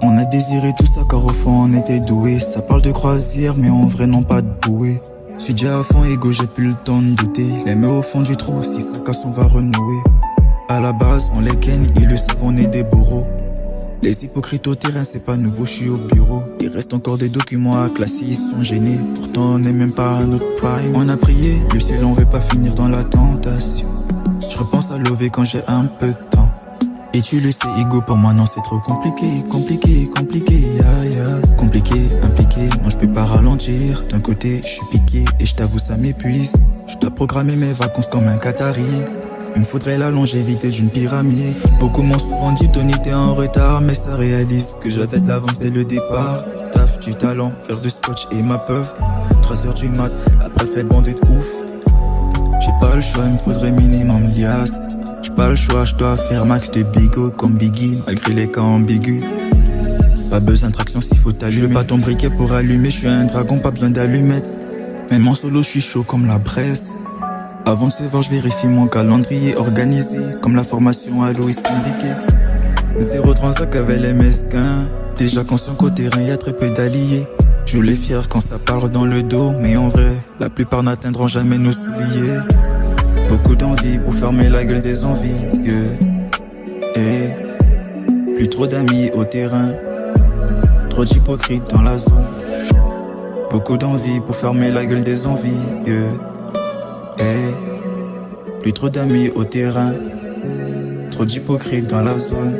On a désiré tout ça car au fond on était doués. Ça parle de croisière mais en vrai non pas de bouée. Suis déjà à fond égo, j'ai plus le temps de douter. Les mains au fond du trou, si ça casse on va renouer. À la base on les ken, ils le savent, on est des bourreaux. Les hypocrites au terrain c'est pas nouveau, je suis au bureau. Il reste encore des documents à classer, ils sont gênés. Pourtant on n'est même pas à notre prime. On a prié, le ciel on veut pas finir dans la tentation. Je repense à lever quand j'ai un peu de temps. Et tu le sais, ego, pour moi non c'est trop compliqué, compliqué, compliqué, impliqué, non je peux pas ralentir. D'un côté je suis piqué et je t'avoue ça m'épuise. Je dois programmer mes vacances comme un Qatari. Il me faudrait la longévité d'une pyramide. Beaucoup m'ont souvent dit Tony t'es en retard, mais ça réalise que j'avais de l'avance dès le départ. Taf du talent, faire de scotch et ma peuf. 3h du mat, après fait bander de ouf. J'ai pas le choix, il me faudrait minimum liasse. J'ai pas le choix, je dois faire max de bigot comme Biggie, malgré les cas ambigus. Pas besoin de traction s'il faut t'allumer. Je veux pas ton briquet pour allumer, je suis un dragon, pas besoin d'allumettes. Même en solo, je suis chaud comme la Bresse. Avant de se voir, je vérifie mon calendrier organisé, comme la formation à Luis Enrique. Zéro transac avec les mesquins. Déjà conscient qu'au terrain, y a très peu d'alliés. Je les fier quand ça parle dans le dos, mais en vrai, la plupart n'atteindront jamais nos souliers. Beaucoup d'envie pour fermer la gueule des envieux. Et plus trop d'amis au terrain, trop d'hypocrites dans la zone. Beaucoup d'envie pour fermer la gueule des envieux. Et plus trop d'amis au terrain, trop d'hypocrites dans la zone.